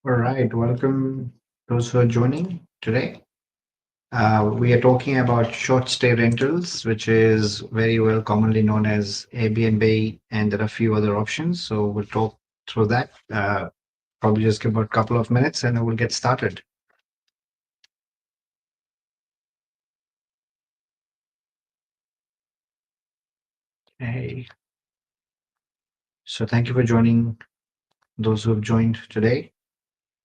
All right, welcome those who are joining today. We are talking about short stay rentals, which is very well commonly known as Airbnb, and there are a few other options. So we'll talk through that. Probably just give about a couple of minutes and we'll get started. Hey, so thank you for joining those who have joined today.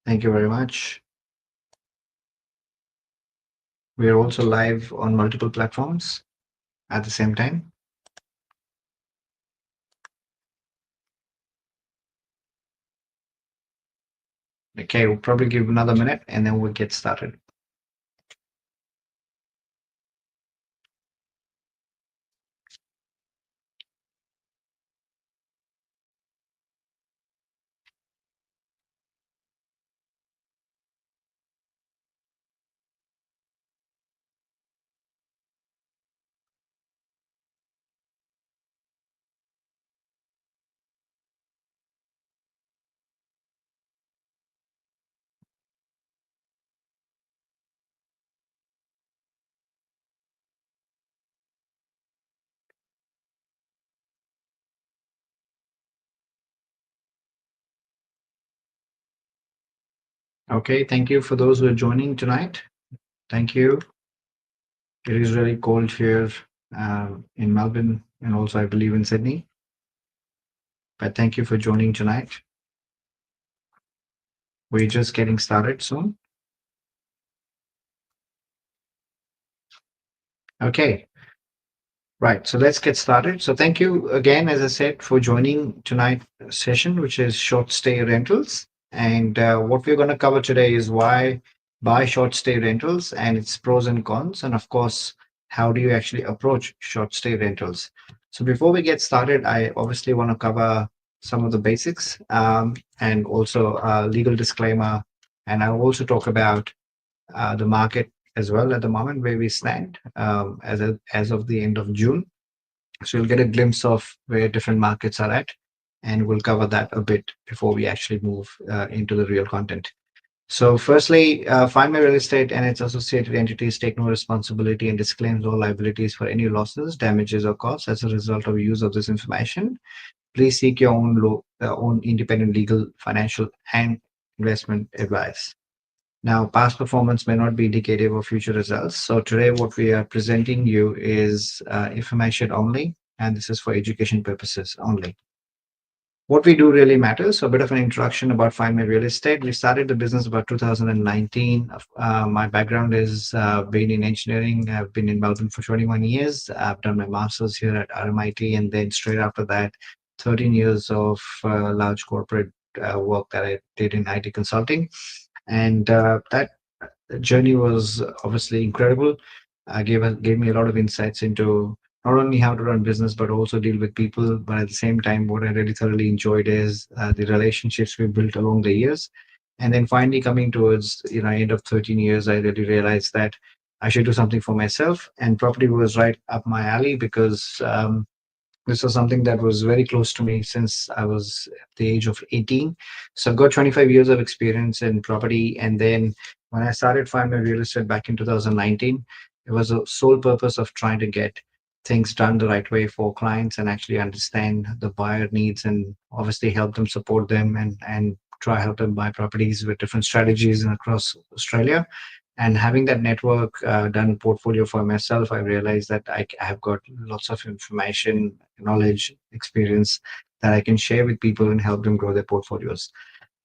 Thank you very much. We are also live on multiple platforms at the same time. Okay, we'll probably give another minute and then we'll get started. Okay, thank you for those who are joining tonight. Thank you. It is really cold here in Melbourne and also, I believe, in Sydney. But thank you for joining tonight. We're just getting started soon. Okay, right. So let's get started. So thank you again, as I said, for joining tonight's session, which is short stay rentals. And what we're going to cover today is why buy short stay rentals and its pros and cons. And of course, how do you actually approach short stay rentals? So before we get started, I obviously want to cover some of the basics and also a legal disclaimer. And I'll also talk about the market as well at the moment where we stand as of the end of June. So you'll get a glimpse of where different markets are at, and we'll cover that a bit before we actually move into the real content. So, firstly, Find My Real Estate and its associated entities take no responsibility and disclaims all liabilities for any losses, damages, or costs as a result of use of this information. Please seek your own independent legal, financial, and investment advice. Now, past performance may not be indicative of future results. So today, what we are presenting you is information only, and this is for education purposes only. What we do really matters. So a bit of an introduction about Find My Real Estate. We started the business about 2019. My background is been in engineering. I've been in Melbourne for 21 years. I've done my master's here at RMIT, and then straight after that, 13 years of large corporate work that I did in IT consulting. And that journey was obviously incredible. Gave me a lot of insights into not only how to run business but also deal with people. But at the same time, what I really thoroughly enjoyed is the relationships we built along the years. And then finally, coming towards end of 13 years, I really realized that I should do something for myself. And property was right up my alley because this was something that was very close to me since I was at the age of 18. So I've got 25 years of experience in property. And then when I started Find My Real Estate back in 2019, it was a sole purpose of trying to get things done the right way for clients and actually understand the buyer needs and obviously help them, support them, and try help them buy properties with different strategies and across Australia. And having that network done portfolio for myself, I realized that I have got lots of information, knowledge, experience that I can share with people and help them grow their portfolios.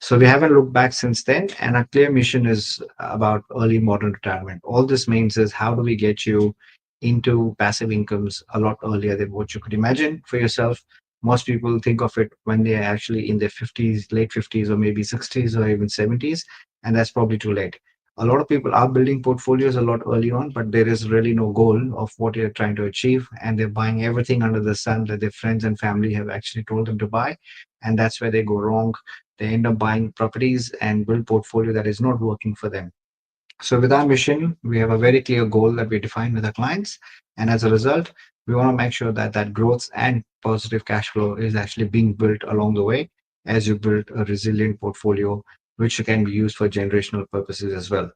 So we haven't looked back since then, and our clear mission is about early modern retirement. All this means is how do we get you into passive incomes a lot earlier than what you could imagine for yourself. Most people think of it when they are actually in their 50s, late 50s, or maybe 60s, or even 70s, and that's probably too late. A lot of people are building portfolios a lot early on, but there is really no goal of what they're trying to achieve, and they're buying everything under the sun that their friends and family have actually told them to buy, and that's where they go wrong. They end up buying properties and build portfolio that is not working for them. So with our mission, we have a very clear goal that we define with our clients. And as a result, we want to make sure that that growth and positive cash flow is actually being built along the way as you build a resilient portfolio which can be used for generational purposes as well.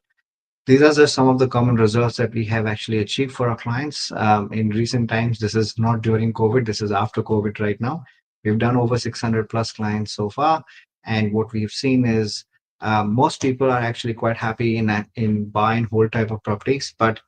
These are just some of the common results that we have actually achieved for our clients in recent times. This is not during COVID, this is after COVID right now. We've done over 600 plus clients so far. And what we've seen is most people are actually quite happy in buy and hold type of properties. But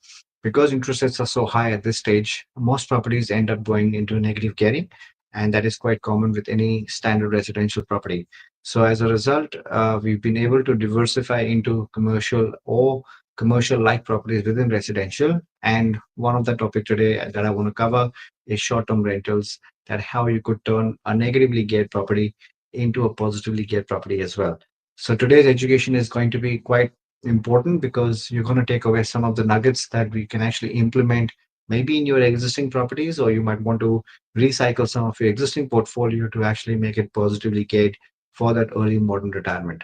because interest rates are so high at this stage, most properties end up going into negative gearing. And that is quite common with any standard residential property. So as a result, we've been able to diversify into commercial or commercial like properties within residential. And one of the topic today that I want to cover is short-term rentals, that how you could turn a negatively geared property into a positively geared property as well. So today's education is going to be quite important because you're going to take away some of the nuggets that we can actually implement maybe in your existing properties, or you might want to recycle some of your existing portfolio to actually make it positively geared for that early modern retirement.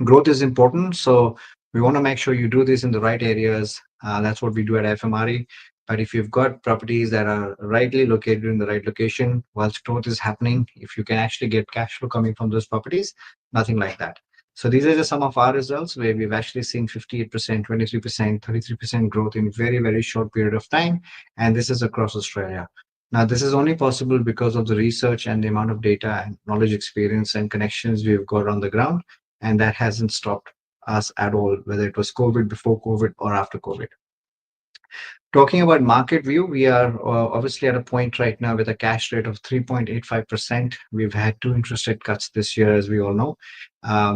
Growth is important, so we want to make sure you do this in the right areas. That's what we do at FMRE. But if you've got properties that are rightly located in the right location, whilst growth is happening, if you can actually get cash flow coming from those properties, nothing like that. So these are just some of our results where we've actually seen 58%, 23%, 33% growth in very, very short period of time. And this is across Australia. Now, this is only possible because of the research and the amount of data and knowledge, experience, and connections we've got on the ground, and that hasn't stopped us at all, whether it was COVID, before COVID, or after COVID. Talking about market view, we are obviously at a point right now with a cash rate of 3.85%. We've had two interest rate cuts this year, as we all know.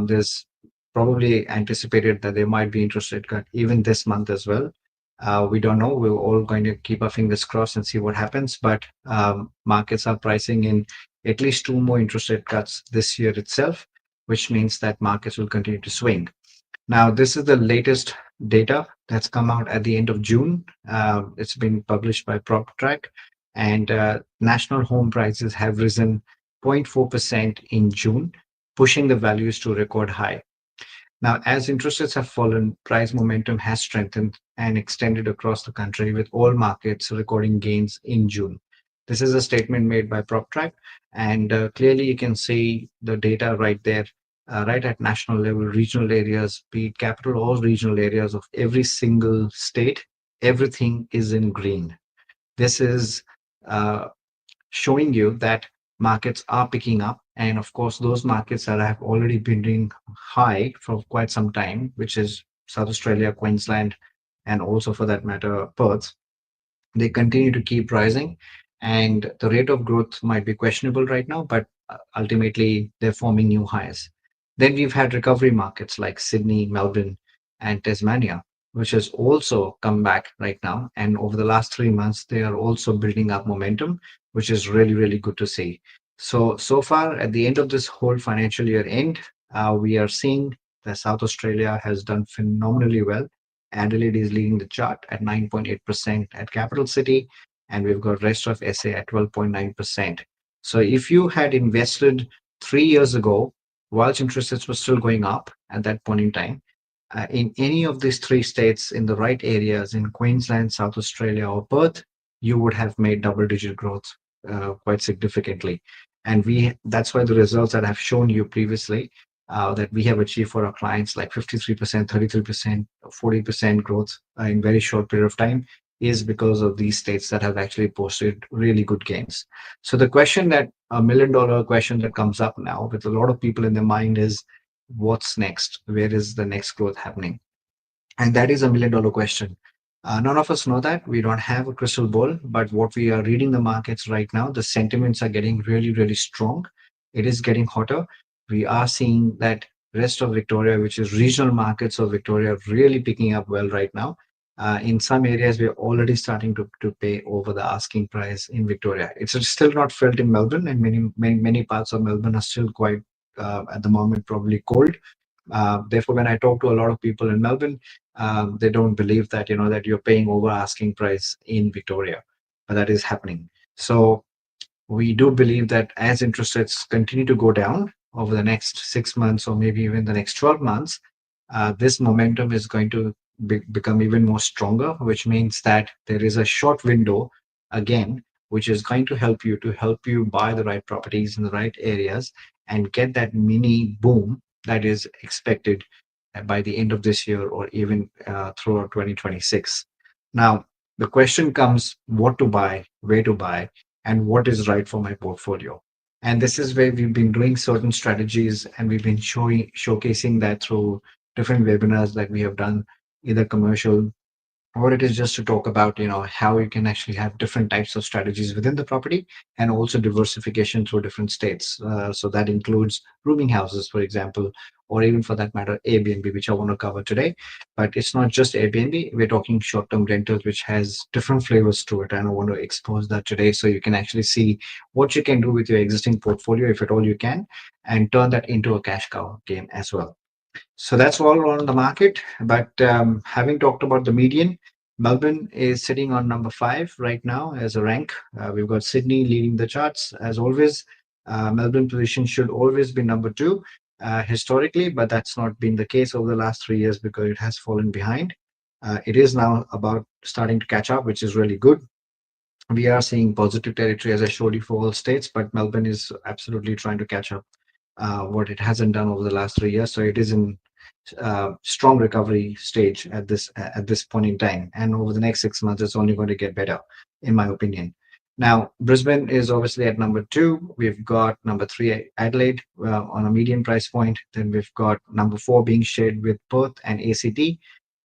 There's probably anticipated that there might be interest rate cut even this month as well. We don't know. We're all going to keep our fingers crossed and see what happens. But markets are pricing in at least two more interest rate cuts this year itself, which means that markets will continue to swing. Now, this is the latest data that's come out at the end of June. It's been published by PropTrack, and national home prices have risen 0.4% in June, pushing the values to a record high. Now, as interest rates have fallen, price momentum has strengthened and extended across the country, with all markets recording gains in June. This is a statement made by PropTrack, and clearly you can see the data right there, right at national level, regional areas, be it capital or regional areas of every single state, everything is in green. This is uh, showing you that markets are picking up. And of course, those markets that have already been doing high for quite some time, which is South Australia, Queensland, and also for that matter, Perth, they continue to keep rising. And the rate of growth might be questionable right now, but ultimately they're forming new highs. Then we've had recovery markets like Sydney, Melbourne, and Tasmania, which has also come back right now. And over the last 3 months, they are also building up momentum, which is really, really good to see. So far at the end of this whole financial year end, we are seeing that South Australia has done phenomenally well. Adelaide is leading the chart at 9.8% at capital city, and we've got rest of SA at 12.9%. So if you had invested 3 years ago, whilst interest rates were still going up at that point in time, in any of these three states in the right areas in Queensland, South Australia, or Perth, you would have made double-digit growth quite significantly. And that's why the results that I've shown you previously that we have achieved for our clients, like 53%, 33%, 40% growth in very short period of time, is because of these states that have actually posted really good gains. So the question that $1 million question that comes up now with a lot of people in their mind is, what's next? Where is the next growth happening? And that is $1 million question. None of us know that. We don't have a crystal ball, but what we are reading the markets right now, the sentiments are getting really, really strong. It is getting hotter. We are seeing that rest of Victoria, which is regional markets of Victoria, really picking up well right now. In some areas, we're already starting to pay over the asking price in Victoria. It's still not felt in Melbourne, and many parts of Melbourne are still quite, at the moment, probably cold. Therefore, when I talk to a lot of people in Melbourne, they don't believe that that you're paying over asking price in Victoria, but that is happening. So we do believe that as interest rates continue to go down over the next 6 months or maybe even the next 12 months, this momentum is going to become even more stronger, which means that there is a short window again, which is going to help you buy the right properties in the right areas and get that mini boom that is expected by the end of this year or even throughout 2026. Now, the question comes what to buy, where to buy, and what is right for my portfolio. And this is where we've been doing certain strategies and we've been showcasing that through different webinars that we have done, either commercial or it is just to talk about how you can actually have different types of strategies within the property and also diversification through different states, so that includes rooming houses, for example, or even for that matter Airbnb, which I want to cover today. But it's not just Airbnb, we're talking short-term rentals, which has different flavors to it, and I want to expose that today so you can actually see what you can do with your existing portfolio, if at all you can, and turn that into a cash cow game as well. So that's all on the market. But having talked about the median, Melbourne is sitting on number 5 right now as a rank. We've got Sydney leading the charts as always. Melbourne position should always be number 2 historically, but that's not been the case over the last 3 years because it has fallen behind. It is now about starting to catch up, which is really good. We are seeing positive territory, as I showed you, for all states, but Melbourne is absolutely trying to catch up what it hasn't done over the last 3 years. So it is in strong recovery stage at this point in time, and over the next 6 months, it's only going to get better, in my opinion. Now, Brisbane is obviously at number 2. We've got number 3 Adelaide on a median price point. Then we've got number 4 being shared with Perth and ACT.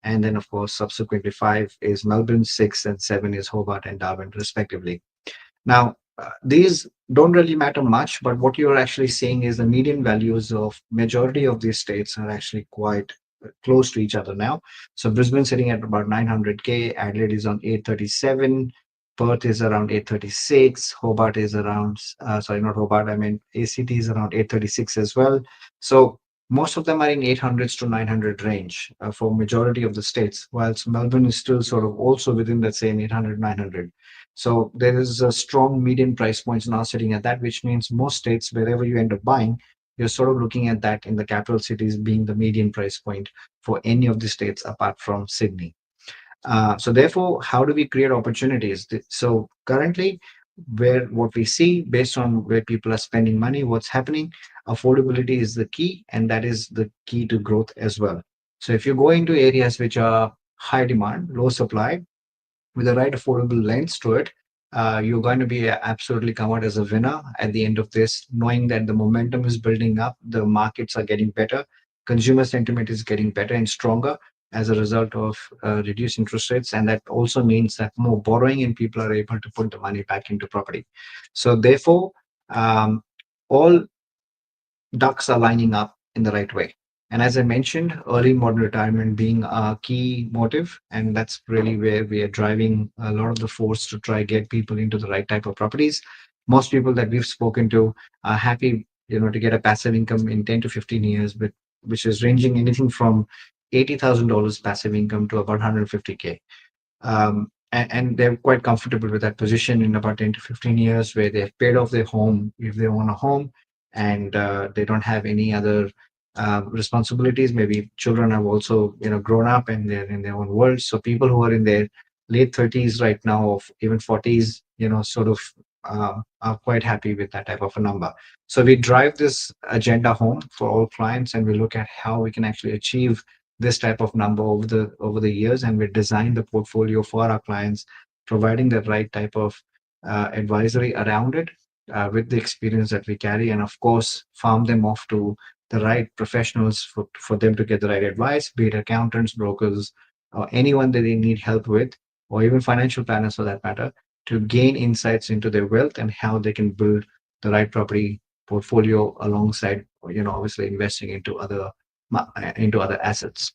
And then, of course, subsequently 5 is Melbourne, 6 and 7 is Hobart and Darwin, respectively. Now, these don't really matter much, but what you're actually seeing is the median values of majority of these states are actually quite close to each other now. So Brisbane sitting at about 900K, Adelaide is on 837, Perth is around 836, Hobart is around, sorry, not Hobart, I mean ACT is around 836 as well. So most of them are in 800s to 900 range for majority of the states, whilst Melbourne is still sort of also within that same 800, 900. So there is a strong median price points now sitting at that, which means most states, wherever you end up buying, you're sort of looking at that in the capital cities being the median price point for any of the states apart from Sydney. So therefore, how do we create opportunities? So currently, where what we see based on where people are spending money, what's happening, affordability is the key, and that is the key to growth as well. So if you go into areas which are high demand, low supply, with the right affordable lens to it, you're going to be absolutely come out as a winner at the end of this, knowing that the momentum is building up, the markets are getting better, consumer sentiment is getting better and stronger as a result of reduced interest rates. And that also means that more borrowing and people are able to put the money back into property. So therefore, all ducks are lining up in the right way. And as I mentioned, early modern retirement being a key motive, and that's really where we are driving a lot of the force to try get people into the right type of properties. Most people that we've spoken to are happy, to get a passive income in 10 to 15 years, but which is ranging anything from $80,000 passive income to about 150K. And they're quite comfortable with that position in about 10 to 15 years where they've paid off their home if they own a home, and they don't have any other responsibilities. Maybe children have also grown up and they're in their own world. So people who are in their late 30s right now, of even 40s, sort of are quite happy with that type of a number. So we drive this agenda home for all clients, and we look at how we can actually achieve this type of number over the years, and we design the portfolio for our clients, providing the right type of advisory around it, with the experience that we carry, and of course farm them off to the right professionals for them to get the right advice, be it accountants, brokers, or anyone that they need help with, or even financial planners for that matter, to gain insights into their wealth and how they can build the right property portfolio alongside obviously investing into other assets.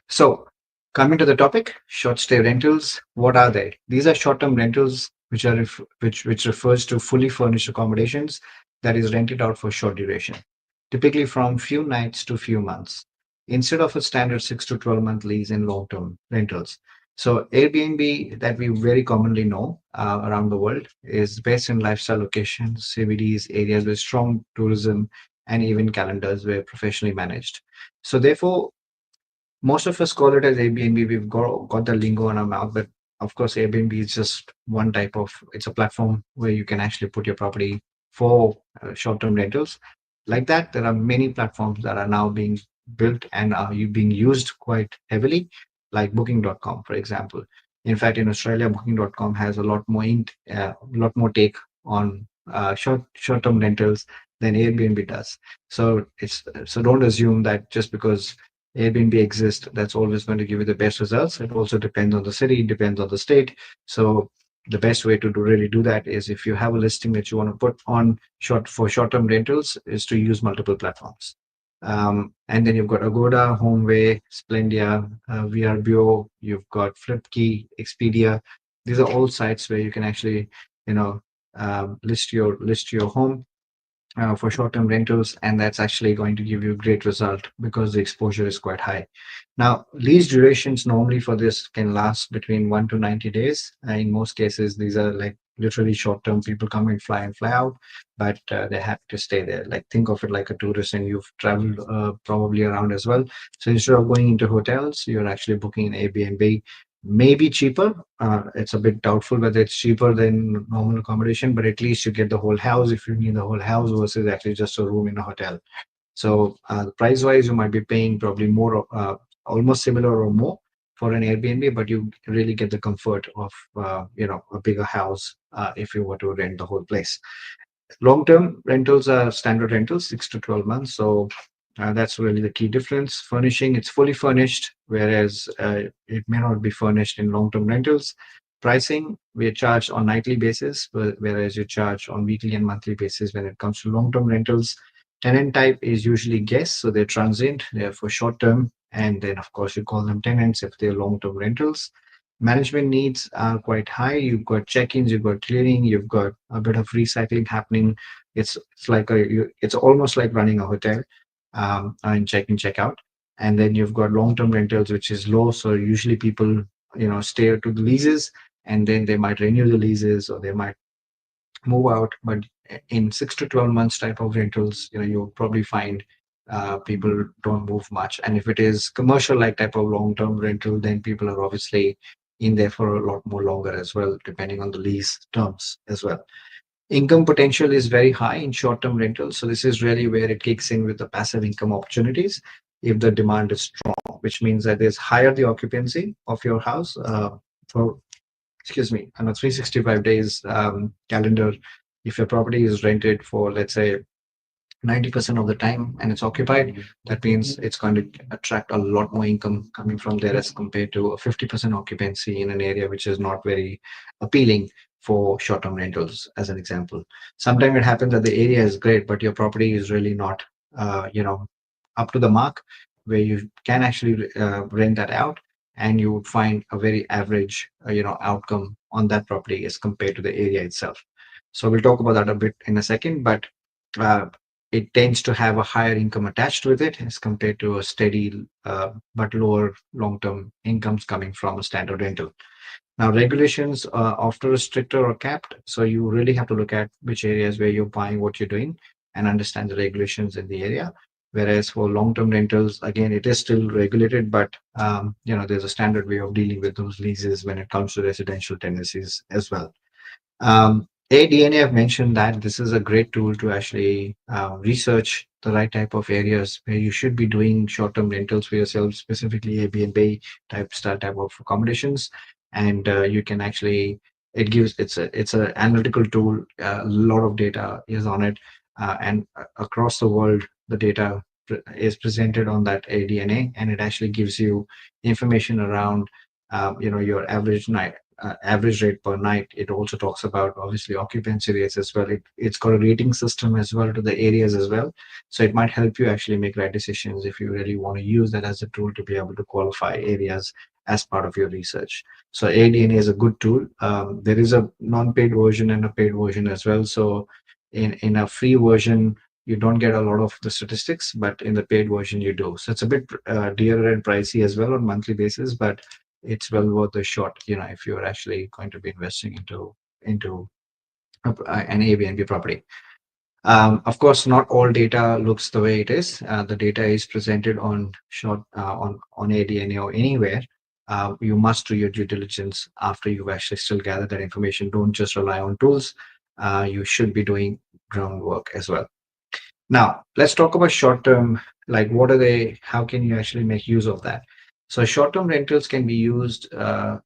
So, coming to the topic, short stay rentals. What are they? These are short-term rentals, which are which refers to fully furnished accommodations that is rented out for short duration, typically from few nights to few months, instead of a standard 6 to 12 month lease in long-term rentals. So Airbnb that we very commonly know around the world is based in lifestyle locations, CBDs, areas with strong tourism, and even calendars were professionally managed. So therefore, most of us call it as Airbnb. We've got the lingo on our mouth, but of course, Airbnb is just one type of. It's a platform where you can actually put your property for short-term rentals. like that, there are many platforms that are now being built and are being used quite heavily, like Booking.com, for example. In fact, in Australia, Booking.com has a lot more take on short-term rentals than Airbnb does. So don't assume that just because Airbnb exists, that's always going to give you the best results. It also depends on the city, it depends on the state. So the best way to really do that is, if you have a listing that you want to put on short-term rentals, is to use multiple platforms. And then you've got Agoda, HomeWay, Splendia, VRBO, you've got Flipkey, Expedia. These are all sites where you can actually, you know, list your home for short-term rentals, and that's actually going to give you a great result because the exposure is quite high. Now, lease durations normally for this can last between 1 to 90 days. In most cases, these are like literally short-term. People come and fly out, but they're happy to stay there. Like, think of it like a tourist, and you've traveled probably around as well. So instead of going into hotels, you're actually booking an Airbnb. Maybe cheaper. It's a bit doubtful whether it's cheaper than normal accommodation, but at least you get the whole house if you need the whole house versus actually just a room in a hotel. So price wise, you might be paying probably more, almost similar or more for an Airbnb, but you really get the comfort of a bigger house if you were to rent the whole place. Long-term rentals are standard rentals, 6 to 12 months. So that's really the key difference. Furnishing, it's fully furnished, whereas it may not be furnished in long-term rentals. Pricing, we are charged on nightly basis, whereas you charge on weekly and monthly basis when it comes to long-term rentals. Tenant type is usually guests, so they're transient, they're for short term, and then of course you call them tenants if they're long-term rentals. Management needs are quite high. You've got check-ins, you've got cleaning, you've got a bit of recycling happening. It's almost like running a hotel, and check in, check out. And then you've got long-term rentals, which is low. So usually people, stay to the leases, and then they might renew the leases or they might move out. But in 6 to 12 months type of rentals, you'll probably find people don't move much. And if it is commercial like type of long-term rental, then people are obviously in there for a lot more longer as well, depending on the lease terms as well. Income potential is very high in short-term rentals. So this is really where it kicks in with the passive income opportunities if the demand is strong, which means that there's higher the occupancy of your house for excuse me, on a 365 days calendar. If your property is rented for, let's say, 90% of the time and it's occupied, that means it's going to attract a lot more income coming from there as compared to a 50% occupancy in an area which is not very appealing for short-term rentals, as an example. Sometimes it happens that the area is great, but your property is really not, up to the mark where you can actually rent that out, and you would find a very average, outcome on that property as compared to the area itself. So we'll talk about that a bit in a second, but uh, it tends to have a higher income attached with it as compared to a steady but lower long-term incomes coming from a standard rental. Now, regulations are often stricter or capped, so you really have to look at which areas where you're buying, what you're doing, and understand the regulations in the area. Whereas for long-term rentals, again, it is still regulated, but there's a standard way of dealing with those leases when it comes to residential tenancies as well. ADNA, I've mentioned that this is a great tool to actually research the right type of areas where you should be doing short-term rentals for yourself, specifically Airbnb type of accommodations. And you can actually, it's a analytical tool. A lot of data is on it, and across the world, the data is presented on that ADNA, and it actually gives you information around, your average rate per night. It also talks about obviously occupancy rates as well. It's got a rating system as well to the areas as well. So it might help you actually make right decisions if you really want to use that as a tool to be able to qualify areas as part of your research. So ADNA is a good tool. There is a non-paid version and a paid version as well. So in a free version, you don't get a lot of the statistics, but in the paid version you do. So it's a bit dearer and pricey as well on monthly basis, but it's well worth the shot, if you're actually going to be investing into an Airbnb property. Of course, not all data looks the way it is. The data is presented on on ADNA or anywhere. You must do your due diligence after you've actually still gathered that information. Don't just rely on tools. You should be doing groundwork as well. Now, let's talk about short term. Like, what are they? How can you actually make use of that? So, short term rentals can be used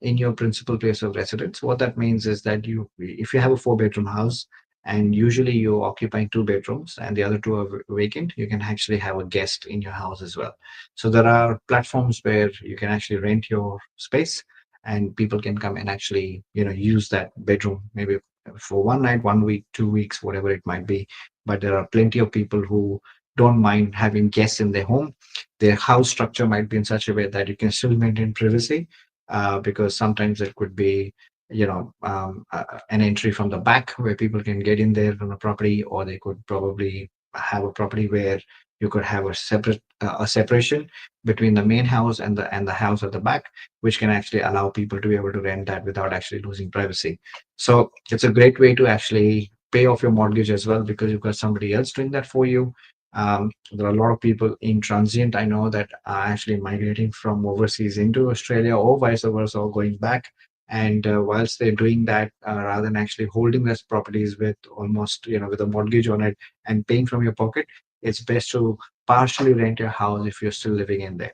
in your principal place of residence. What that means is that if you have a four-bedroom house and usually you're occupying two bedrooms and the other two are vacant, you can actually have a guest in your house as well. So, there are platforms where you can actually rent your space and people can come and actually, use that bedroom maybe for one night, 1 week, 2 weeks, whatever it might be. But there are plenty of people who don't mind having guests in their home. Their house structure might be in such a way that you can still maintain privacy, because sometimes it could be, an entry from the back where people can get in there on a property, or they could probably have a property where you could have a separation between the main house and the house at the back, which can actually allow people to be able to rent that without actually losing privacy. So it's a great way to actually pay off your mortgage as well, because you've got somebody else doing that for you. There are a lot of people in transient I know that are actually migrating from overseas into Australia or vice versa, or going back. And whilst they're doing that, rather than actually holding those properties with almost, with a mortgage on it and paying from your pocket, it's best to partially rent your house if you're still living in there.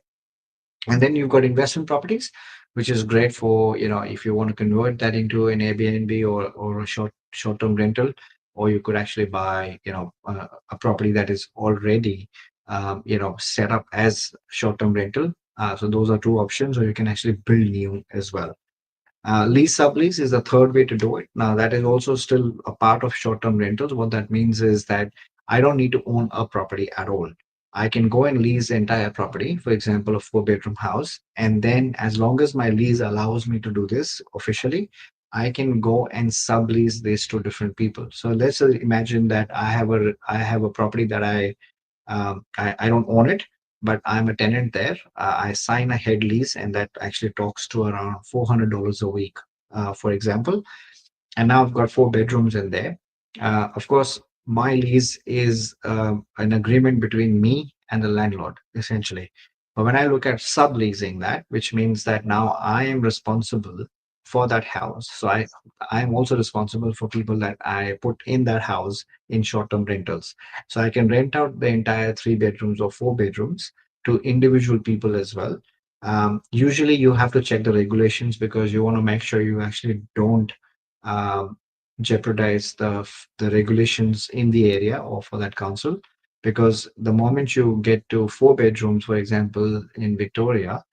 And then you've got investment properties, which is great for, if you want to convert that into an Airbnb or a short term rental, or you could actually buy, a property that is already, set up as short term rental. So those are two options, or you can actually build new as well. Lease sublease is the third way to do it. Now, that is also still a part of short term rentals. What that means is that I don't need to own a property at all. I can go and lease the entire property, for example, a four-bedroom house. And then, as long as my lease allows me to do this officially, I can go and sublease this to different people. So let's imagine that I have a property that I don't own it, but I'm a tenant there. I sign a head lease, and that actually talks to around $400 a week, for example. And now I've got four bedrooms in there. Of course, my lease is an agreement between me and the landlord, essentially. But when I look at subleasing that, which means that now I am responsible for that house. So I am also responsible for people that I put in that house in short-term rentals. So I can rent out the entire three bedrooms or four bedrooms to individual people as well. Usually, you have to check the regulations because you want to make sure you actually don't um, jeopardize the regulations in the area or for that council, because the moment you get to four bedrooms, for example, in Victoria,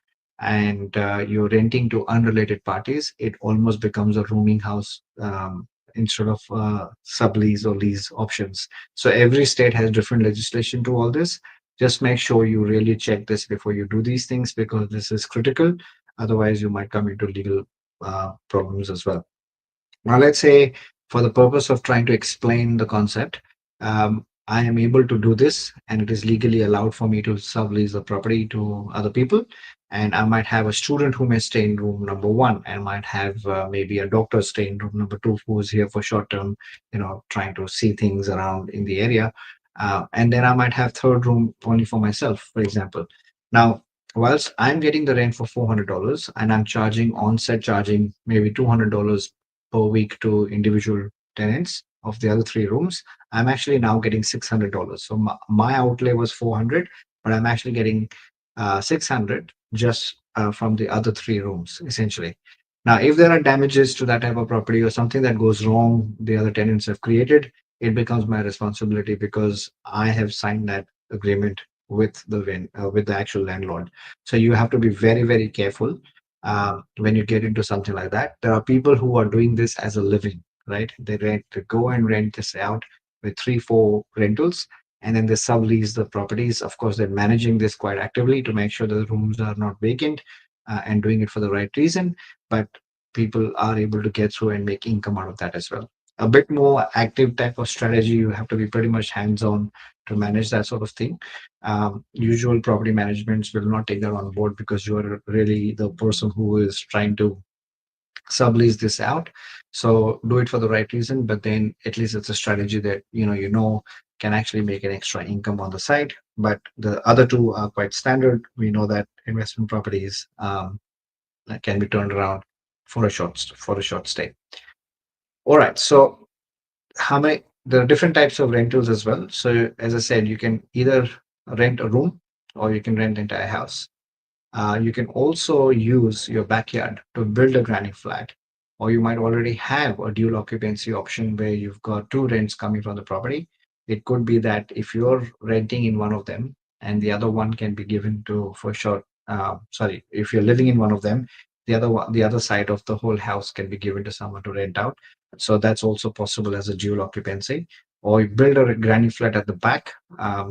and you're renting to unrelated parties, it almost becomes a rooming house, instead of sublease or lease options. So every state has different legislation to all this. Just make sure you really check this before you do these things, because this is critical. Otherwise, you might come into legal problems as well. Now, let's say for the purpose of trying to explain the concept, I am able to do this, and it is legally allowed for me to sublease the property to other people. And I might have a student who may stay in room number one, and might have maybe a doctor stay in room number two who is here for short term, trying to see things around in the area. And then I might have third room only for myself, for example. Now, whilst I'm getting the rent for $400 and I'm charging onset charging maybe $200 per week to individual tenants of the other three rooms, I'm actually now getting $600. So my outlay was 400, but I'm actually getting 600 just from the other three rooms, essentially. Now, if there are damages to that type of property or something that goes wrong, the other tenants have created, it becomes my responsibility because I have signed that agreement with the actual landlord. So you have to be very, very careful when you get into something like that. There are people who are doing this as a living, right? They go and rent this out with three, four rentals, and then they sublease the properties. Of course, they're managing this quite actively to make sure that the rooms are not vacant, and doing it for the right reason. But people are able to get through and make income out of that as well. A bit more active type of strategy, you have to be pretty much hands on to manage that sort of thing. Usual property managements will not take that on board because you are really the person who is trying to sublease this out. So do it for the right reason, but then at least it's a strategy that can actually make an extra income on the side. But the other two are quite standard. We know that investment properties can be turned around for a short stay. All right. So how many? There are different types of rentals as well. So as I said, you can either rent a room or you can rent the entire house. You can also use your backyard to build a granny flat, or you might already have a dual occupancy option where you've got two rents coming from the property. It could be that if you're renting in one of them and the other one can be given to for short, sorry, if you're living in one of them, the other side of the whole house can be given to someone to rent out. So that's also possible as a dual occupancy. Or you build a granny flat at the back.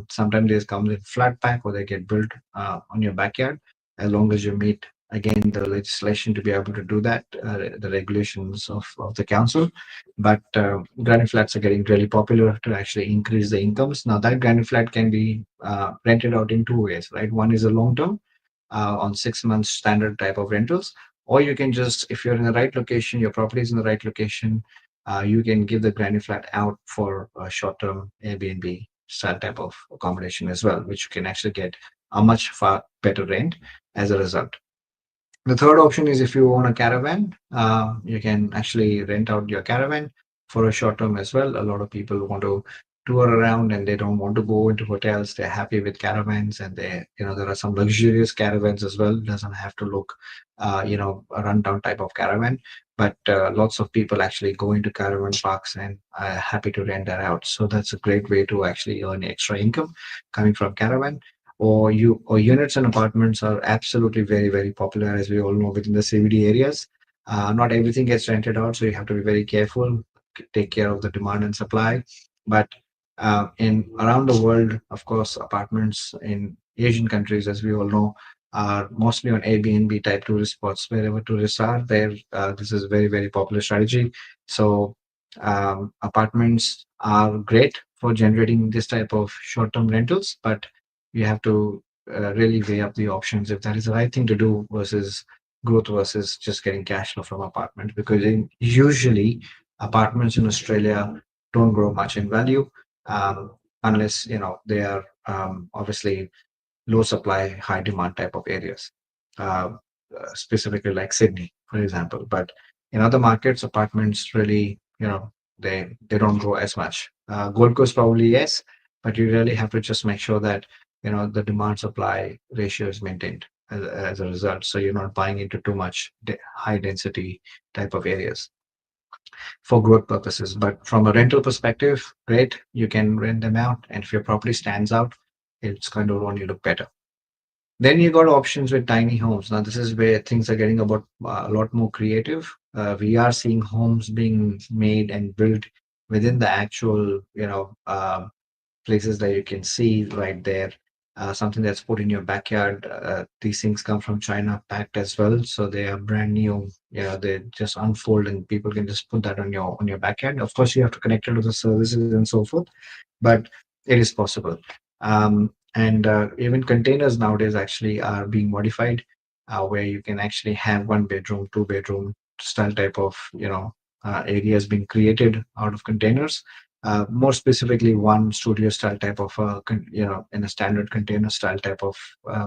Sometimes they come in flat pack or they get built on your backyard as long as you meet again the legislation to be able to do that, the regulations of the council. But granny flats are getting really popular to actually increase the incomes. Now that granny flat can be rented out in two ways, right? One is a long term on 6 months standard type of rentals, or you can just, if you're in the right location, your property is in the right location, you can give the granny flat out for a short term Airbnb style type of accommodation as well, which you can actually get a much far better rent as a result. The third option is if you own a caravan, you can actually rent out your caravan for a short term as well. A lot of people want to tour around and they don't want to go into hotels. They're happy with caravans, and there are some luxurious caravans as well. Doesn't have to look, a rundown type of caravan, but lots of people actually go into caravan parks and are happy to rent that out. So that's a great way to actually earn extra income coming from caravan. Or units and apartments are absolutely very, very popular, as we all know, within the CBD areas. Not everything gets rented out, so you have to be very careful, take care of the demand and supply. But in around the world, of course, apartments in Asian countries, as we all know, are mostly on Airbnb type tourist spots. Wherever tourists are there, this is a very, very popular strategy. So apartments are great for generating this type of short-term rentals, but you have to really weigh up the options if that is the right thing to do versus growth versus just getting cash flow from apartment, because usually apartments in Australia don't grow much in value, unless they are obviously low supply, high demand type of areas, uh, specifically like Sydney, for example. But in other markets, apartments really, they don't grow as much. Gold Coast probably yes, but you really have to just make sure that the demand supply ratio is maintained as a result. So you're not buying into too much high density type of areas for growth purposes. But from a rental perspective, great, you can rent them out, and if your property stands out, it's going to only look better. Then you got options with tiny homes. Now, this is where things are getting about a lot more creative. We are seeing homes being made and built within the actual, places that you can see right there. Something that's put in your backyard. These things come from China, packed as well, so they are brand new. They just unfold, and people can just put that on your backyard. Of course, you have to connect it to the services and so forth, but it is possible. And even containers nowadays actually are being modified, where you can actually have one bedroom, two bedroom style type of areas being created out of containers. More specifically, one studio style type of in a standard container style type of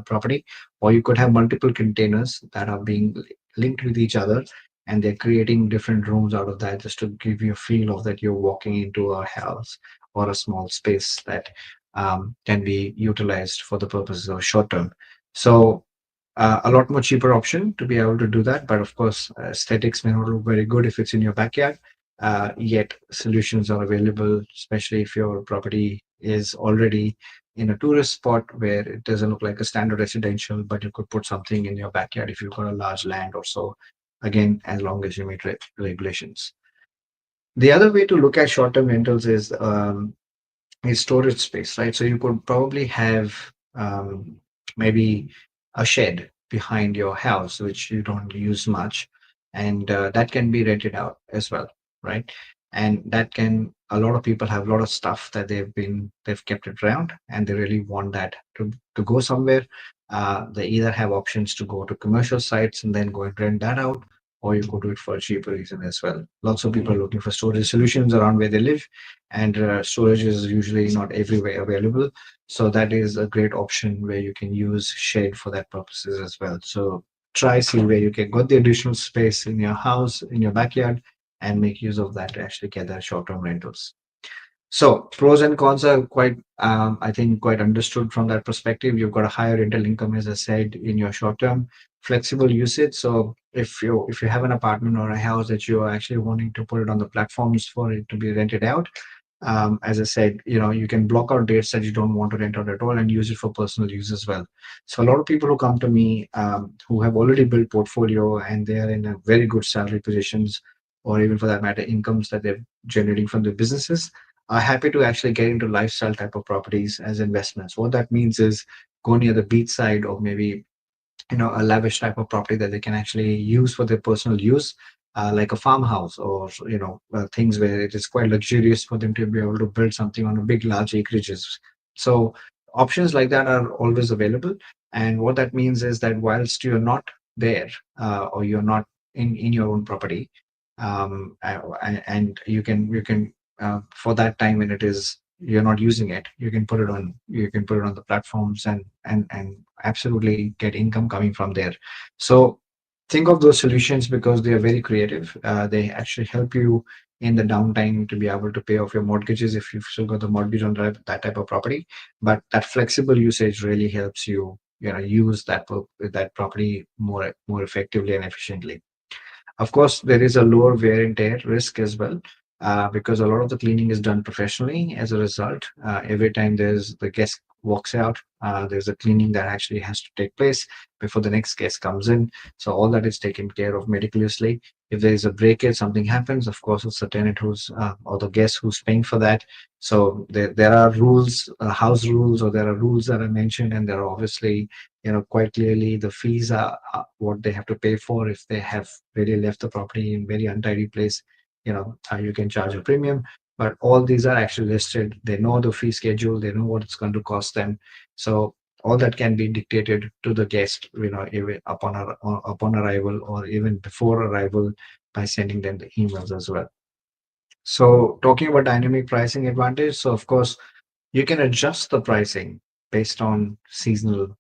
property, or you could have multiple containers that are being linked with each other, and they're creating different rooms out of that, just to give you a feel of that you're walking into a house or a small space that can be utilized for the purposes of short term. So a lot more cheaper option to be able to do that. But of course, aesthetics may not look very good if it's in your backyard. Yet solutions are available, especially if your property is already in a tourist spot where it doesn't look like a standard residential, but you could put something in your backyard if you've got a large land or so. Again, as long as you meet regulations. The other way to look at short-term rentals is storage space, right? So you could probably have maybe a shed behind your house, which you don't use much, and that can be rented out as well, right? And that can, a lot of people have a lot of stuff that they've kept it around, and they really want that to go somewhere. They either have options to go to commercial sites and then go and rent that out, or you could do it for a cheaper reason as well. Lots of people are looking for storage solutions around where they live, and storage is usually not everywhere available. So that is a great option where you can use shade for that purposes as well. So try see where you can get the additional space in your house, in your backyard, and make use of that to actually get that short-term rentals. So pros and cons are quite, I think, quite understood from that perspective. You've got a higher rental income, as I said, in your short term, flexible usage. So if you have an apartment or a house that you are actually wanting to put it on the platforms for it to be rented out, as I said, you can block out dates that you don't want to rent out at all and use it for personal use as well. So a lot of people who come to me, who have already built portfolio and they are in a very good salary positions, or even for that matter, incomes that they're generating from their businesses, are happy to actually get into lifestyle type of properties as investments. What that means is go near the beach side, or maybe a lavish type of property that they can actually use for their personal use, like a farmhouse, or things where it is quite luxurious for them to be able to build something on a big large acreages. So options like that are always available, and what that means is that whilst you're not there, or you're not in your own property, and you can for that time when it is you're not using it, you can put it on the platforms, and absolutely get income coming from there. So think of those solutions because they are very creative. They actually help you in the downtime to be able to pay off your mortgages if you've still got the mortgage on that type of property. But that flexible usage really helps you, use that property more effectively and efficiently. Of course, there is a lower wear and tear risk as well, because a lot of the cleaning is done professionally. As a result, every time the guest walks out, there's a cleaning that actually has to take place before the next guest comes in. So all that is taken care of meticulously. If there is a breakage, something happens, of course, it's the tenant who's or the guest who's paying for that. So there are rules, house rules, or there are rules that are mentioned, and there are obviously, quite clearly the fees are what they have to pay for if they have really left the property in very untidy place. You can charge a premium, but all these are actually listed. They know the fee schedule, they know what it's going to cost them. So all that can be dictated to the guest, even upon arrival, or even before arrival, by sending them the emails as well. So talking about dynamic pricing advantage, so of course you can adjust the pricing based on seasonal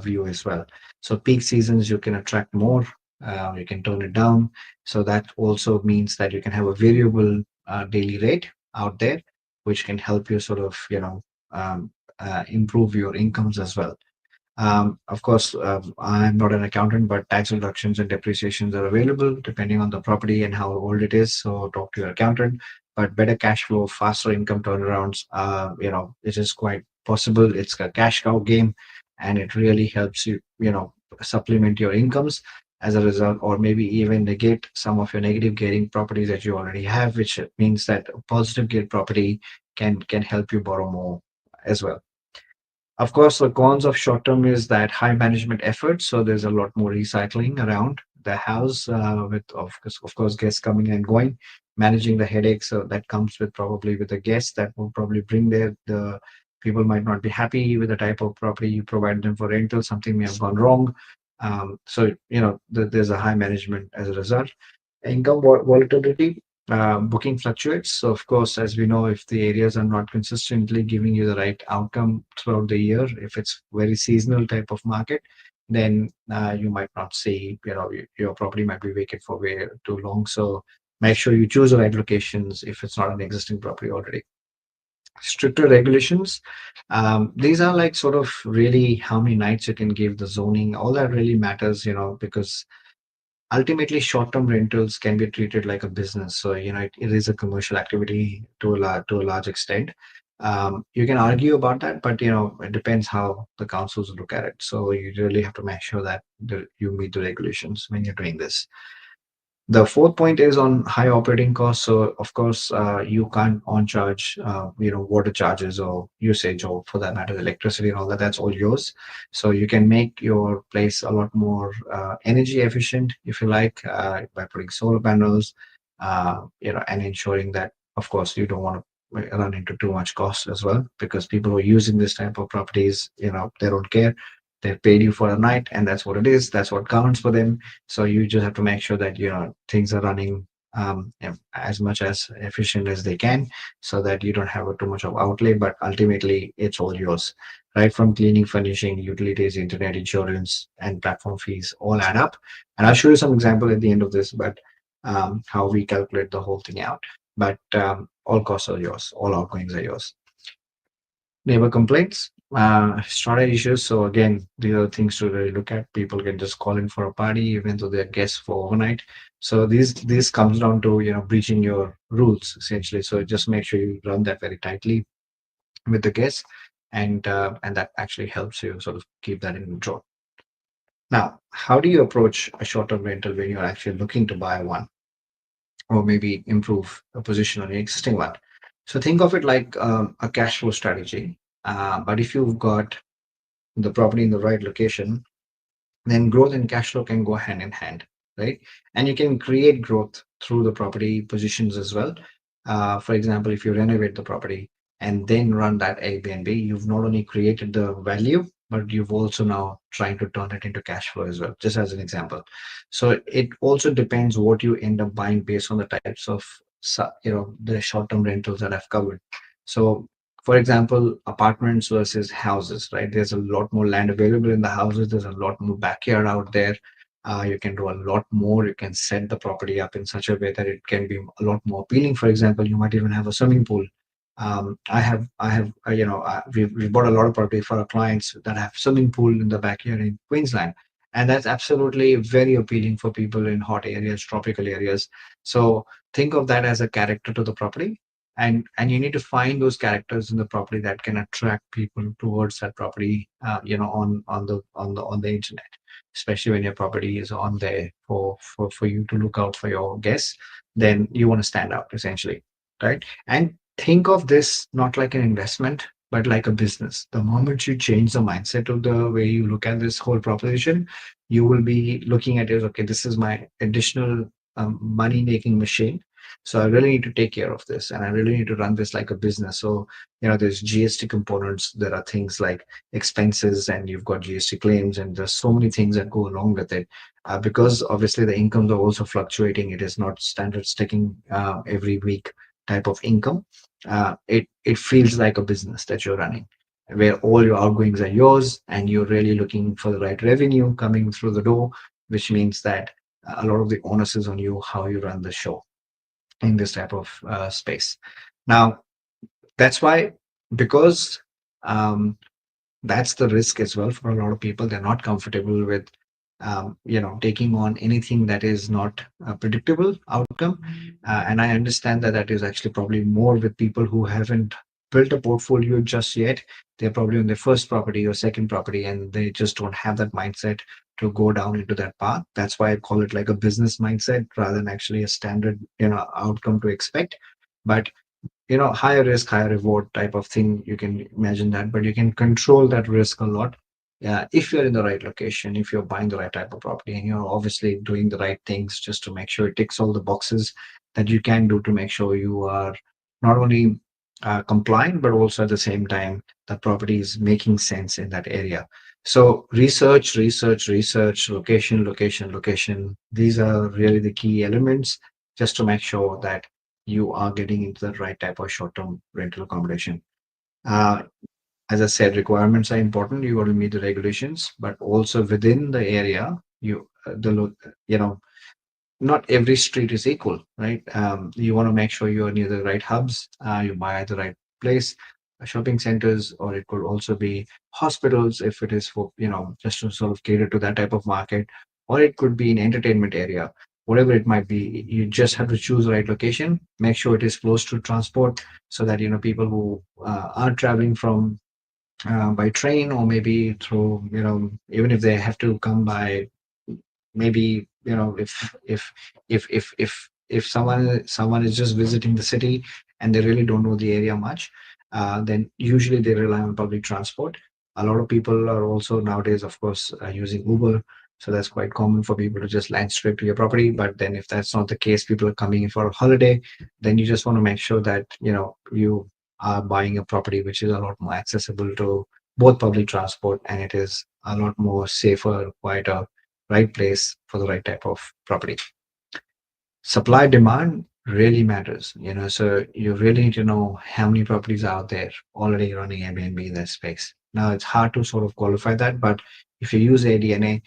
view as well. So peak seasons you can attract more, you can tone it down. So that also means that you can have a variable daily rate out there, which can help you sort of improve your incomes as well. Of course, I'm not an accountant, but tax deductions and depreciations are available depending on the property and how old it is. So talk to your accountant. But better cash flow, faster income turnarounds, it is quite possible. It's a cash cow game, and it really helps you, supplement your incomes as a result, or maybe even negate some of your negative gearing properties that you already have, which means that a positive geared property can help you borrow more as well. Of course, the cons of short term is that high management effort. So there's a lot more recycling around the house, with of course guests coming and going, managing the headaches that comes with probably with the guests that will probably bring the people might not be happy with the type of property you provide them for rental. Something may have gone wrong. So there's a high management as a result. Income volatility, booking fluctuates. So, of course, as we know, if the areas are not consistently giving you the right outcome throughout the year, if it's very seasonal type of market, then you might not see, your property might be vacant for way too long. So, make sure you choose the right locations if it's not an existing property already. Stricter regulations. These are like sort of really how many nights you can give the zoning. All that really matters, because ultimately short-term rentals can be treated like a business. So it is a commercial activity to a large extent. You can argue about that, but it depends how the councils look at it. So you really have to make sure that you meet the regulations when you're doing this. The fourth point is on high operating costs. So of course, you can't on charge, water charges or usage, or for that matter, electricity and all that. That's all yours. So you can make your place a lot more energy efficient, if you like, by putting solar panels, and ensuring that, of course, you don't want to run into too much cost as well, because people who are using this type of properties, they don't care. They've paid you for a night, and that's what it is. That's what counts for them. So you just have to make sure that things are running as much as efficient as they can, so that you don't have too much of outlay. But ultimately, it's all yours, right? From cleaning, furnishing, utilities, internet, insurance, and platform fees all add up. And I'll show you some example at the end of this, but how we calculate the whole thing out. But all costs are yours, all outgoings are yours. Neighbor complaints, storage issues. So again, these are things to really look at. People can just call in for a party, even though they're guests for overnight. So these comes down to breaching your rules essentially. So just make sure you run that very tightly with the guests, and that actually helps you sort of keep that in control. Now, how do you approach a short-term rental when you're actually looking to buy one, or maybe improve a position on your existing one? So think of it like a cash flow strategy. But if you've got the property in the right location, then growth and cash flow can go hand in hand, right? And you can create growth through the property positions as well. For example, if you renovate the property and then run that Airbnb, you've not only created the value, but you've also now trying to turn it into cash flow as well, just as an example. So it also depends what you end up buying based on the types of the short-term rentals that I've covered. So for example, apartments versus houses, right? There's a lot more land available in the houses. There's a lot more backyard out there. You can do a lot more. You can set the property up in such a way that it can be a lot more appealing. For example, you might even have a swimming pool. We've bought a lot of property for our clients that have swimming pool in the backyard in Queensland, and that's absolutely very appealing for people in hot areas, tropical areas. So think of that as a character to the property, and you need to find those characters in the property that can attract people towards that property, on the internet, especially when your property is on there for you to look out for your guests. Then you want to stand out essentially, right? And think of this not like an investment but like a business. The moment you change the mindset of the way you look at this whole proposition, you will be looking at it, okay, this is my additional money making machine, so I really need to take care of this, and I really need to run this like a business. So, there's GST components. There are things like expenses, and you've got GST claims, and there's so many things that go along with it. Because obviously the incomes are also fluctuating. It is not standard sticking every week type of income. It feels like a business that you're running, where all your outgoings are yours, and you're really looking for the right revenue coming through the door, which means that a lot of the onus is on you how you run the show in this type of space. Now, that's why, because um, that's the risk as well for a lot of people. They're not comfortable with, taking on anything that is not a predictable outcome. And I understand that that is actually probably more with people who haven't built a portfolio just yet. They're probably on their first property or second property, and they just don't have that mindset to go down into that path. That's why I call it like a business mindset rather than actually a standard, outcome to expect. But higher risk, higher reward type of thing. You can imagine that, but you can control that risk a lot. Yeah, if you're in the right location, if you're buying the right type of property, and you're obviously doing the right things just to make sure it ticks all the boxes that you can do to make sure you are not only compliant, but also at the same time the property is making sense in that area. So research, research, research, location, location, location. These are really the key elements just to make sure that you are getting into the right type of short-term rental accommodation. Uh, as I said, requirements are important. You got to meet the regulations, but also within the area, you know not every street is equal, right? You want to make sure you're near the right hubs, you buy at the right place, shopping centers, or it could also be hospitals if it is for, just to sort of cater to that type of market, or it could be an entertainment area, whatever it might be. You just have to choose the right location, make sure it is close to transport so that, people who are traveling from by train, or maybe through, even if they have to come by, maybe, if someone is just visiting the city and they really don't know the area much, then usually they rely on public transport. A lot of people are also nowadays, of course, using Uber, so that's quite common for people to just land straight to your property. But then if that's not the case, people are coming in for a holiday, then you just want to make sure that, you are buying a property which is a lot more accessible to both public transport, and it is a lot more safer, quieter, right place for the right type of property. Supply demand really matters, so you really need to know how many properties are out there already running Airbnb in that space. Now it's hard to sort of qualify that, but if you use ADNA,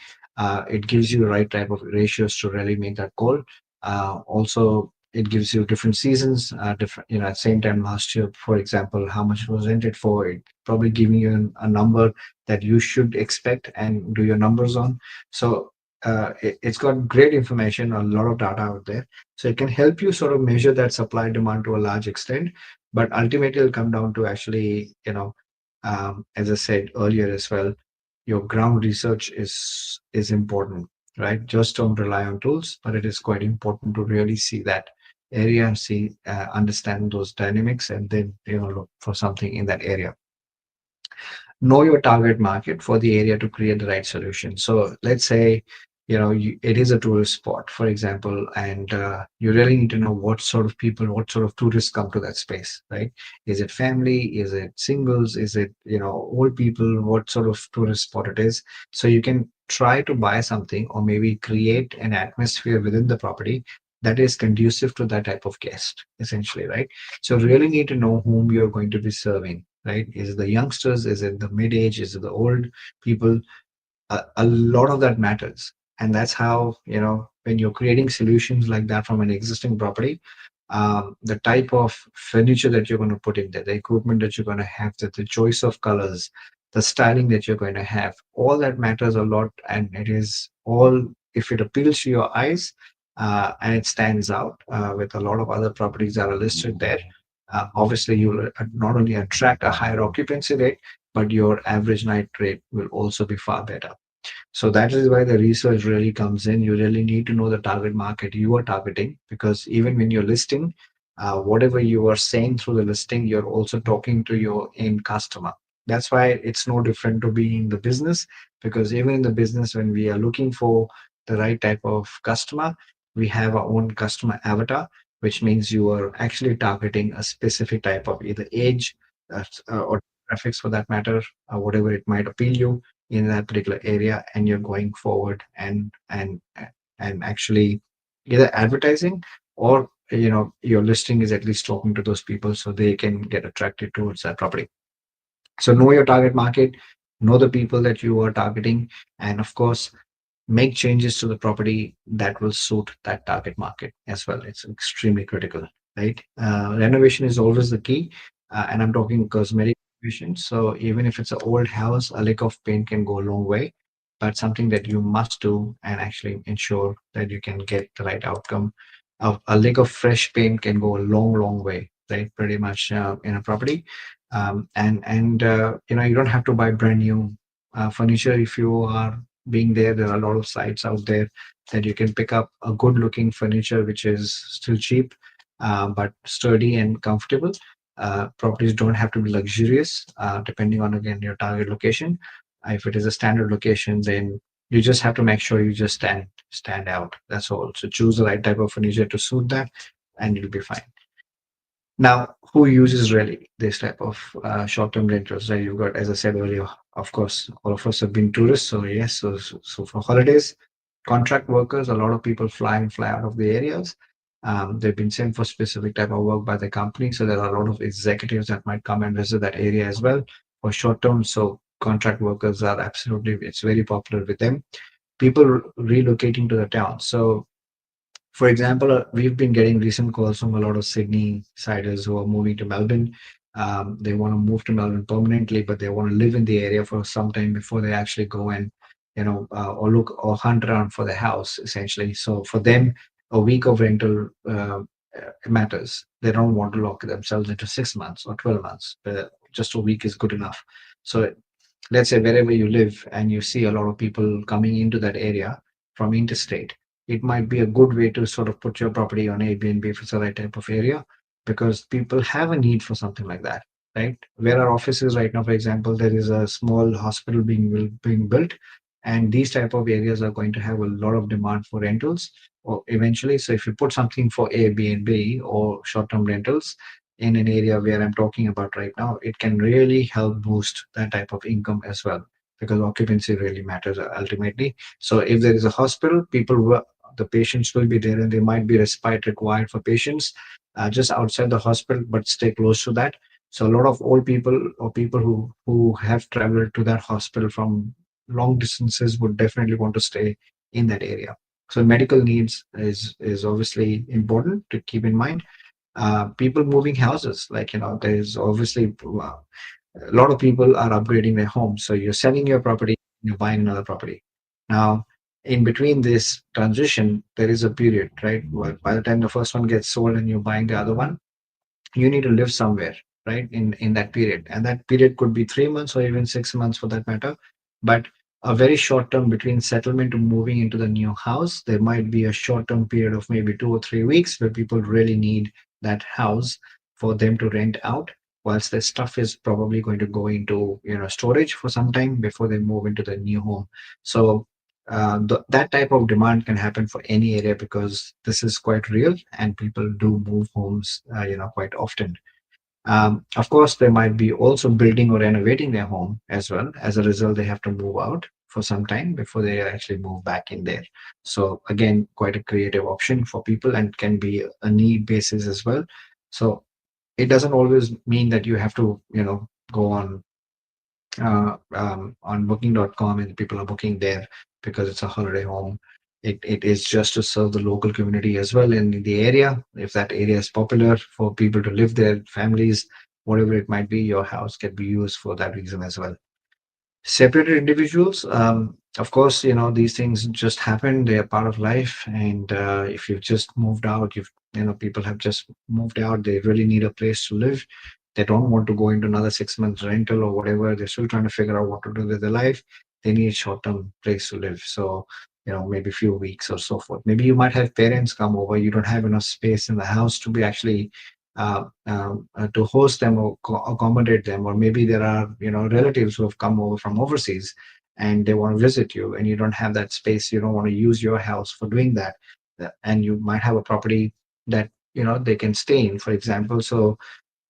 it gives you the right type of ratios to really make that call. Also, it gives you different seasons, different, at the same time last year, for example, how much it was rented for. It probably giving you a number that you should expect and do your numbers on. So it's got great information, a lot of data out there. So it can help you sort of measure that supply demand to a large extent. But ultimately, it'll come down to actually, as I said earlier as well, your ground research is important, right? Just don't rely on tools, but it is quite important to really see that area and see understand those dynamics, and then look for something in that area. Know your target market for the area to create the right solution. So let's say, it is a tourist spot, for example, and you really need to know what sort of people, what sort of tourists come to that space, right? Is it family? Is it singles? Is it, old people? What sort of tourist spot it is? So you can try to buy something or maybe create an atmosphere within the property that is conducive to that type of guest, essentially, right? So really need to know whom you're going to be serving, right? Is it the youngsters? Is it the mid age? Is it the old people? A lot of that matters. And that's how, when you're creating solutions like that from an existing property, the type of furniture that you're going to put in there, the equipment that you're going to have, the choice of colors, the styling that you're going to have, all that matters a lot. And it is all, if it appeals to your eyes and it stands out with a lot of other properties that are listed there, obviously you'll not only attract a higher occupancy rate, but your average night rate will also be far better. So that is why the research really comes in. You really need to know the target market you are targeting, because even when you're listing, whatever you are saying through the listing, you're also talking to your end customer. That's why it's no different to being in the business, because even in the business, when we are looking for the right type of customer, we have our own customer avatar, which means you are actually targeting a specific type of either age or graphics for that matter, whatever it might appeal you in that particular area, and you're going forward and actually either advertising or your listing is at least talking to those people so they can get attracted towards that property. So know your target market, know the people that you are targeting, and of course make changes to the property that will suit that target market as well. It's extremely critical, right? Renovation is always the key, and I'm talking cosmetic renovation. So even if it's an old house, a lick of paint can go a long way, but something that you must do and actually ensure that you can get the right outcome. A lick of fresh paint can go a long, long way, right? Pretty much in a property, and you don't have to buy brand new furniture if you are being there. There are a lot of sites out there that you can pick up a good looking furniture which is still cheap but sturdy and comfortable. Properties don't have to be luxurious, depending on again your target location. If it is a standard location, then you just have to make sure you just stand out. That's all. So choose the right type of furniture to suit that, and you'll be fine. Now, who uses really this type of short-term rentals? Right, you've got, as I said earlier, of course, all of us have been tourists. So yes, so for holidays, contract workers, a lot of people fly and fly out of the areas. They've been sent for specific type of work by the company. So there are a lot of executives that might come and visit that area as well for short term. So contract workers are absolutely, it's very popular with them. People relocating to the town. So for example, we've been getting recent calls from a lot of Sydney siders who are moving to Melbourne. They want to move to Melbourne permanently, but they want to live in the area for some time before they actually go and, or look or hunt around for the house, essentially. So for them, a week of rental matters. They don't want to lock themselves into 6 months or 12 months. Just a week is good enough. So let's say wherever you live and you see a lot of people coming into that area from interstate, it might be a good way to sort of put your property on Airbnb if it's the right type of area, because people have a need for something like that, right? Where our office is right now, for example, there is a small hospital being built, and these type of areas are going to have a lot of demand for rentals or eventually. So if you put something for Airbnb or short-term rentals in an area where I'm talking about right now, it can really help boost that type of income as well, because occupancy really matters ultimately. So if there is a hospital, the patients will be there, and there might be respite required for patients just outside the hospital, but stay close to that. So a lot of old people or people who have traveled to that hospital from long distances would definitely want to stay in that area. So medical needs is obviously important to keep in mind. People moving houses, like there's obviously a lot of people are upgrading their homes. So you're selling your property, you're buying another property. Now, in between this transition, there is a period, right? Well, by the time the first one gets sold and you're buying the other one, you need to live somewhere, right? In that period, and that period could be 3 months or even 6 months for that matter. But a very short term between settlement to moving into the new house, there might be a short term period of maybe 2 or 3 weeks where people really need that house for them to rent out, whilst their stuff is probably going to go into storage for some time before they move into the new home. So that type of demand can happen for any area because this is quite real and people do move homes quite often. Of course, they might be also building or renovating their home as well. As a result, they have to move out for some time before they actually move back in there. So again, quite a creative option for people and can be a need basis as well. So it doesn't always mean that you have to go on booking.com and people are booking there because it's a holiday home. It is just to serve the local community as well in the area. If that area is popular for people to live there, families, whatever it might be, your house can be used for that reason as well. Separated individuals, of course, these things just happen. They are part of life. And if you've just moved out, people have just moved out, they really need a place to live. They don't want to go into another 6 months rental or whatever. They're still trying to figure out what to do with their life. They need a short-term place to live. So maybe a few weeks or so forth. Maybe you might have parents come over, you don't have enough space in the house to be actually to host them or accommodate them, or maybe there are relatives who have come over from overseas and they want to visit you, and you don't have that space. You don't want to use your house for doing that, and you might have a property that they can stay in, for example. So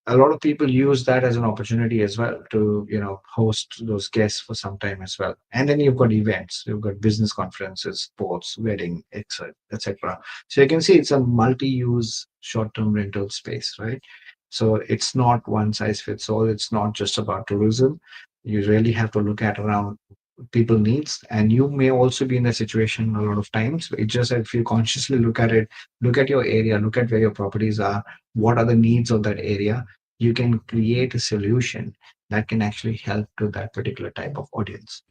a lot of people use that as an opportunity as well to host those guests for some time as well. And then you've got events, you've got business conferences, sports, wedding, etc., etc. So you can see it's a multi-use short-term rental space, right? So it's not one size fits all. It's not just about tourism. You really have to look at around people needs, and you may also be in that situation a lot of times. It's just that if you consciously look at it, look at your area, look at where your properties are, what are the needs of that area, you can create a solution that can actually help to that particular type of audience.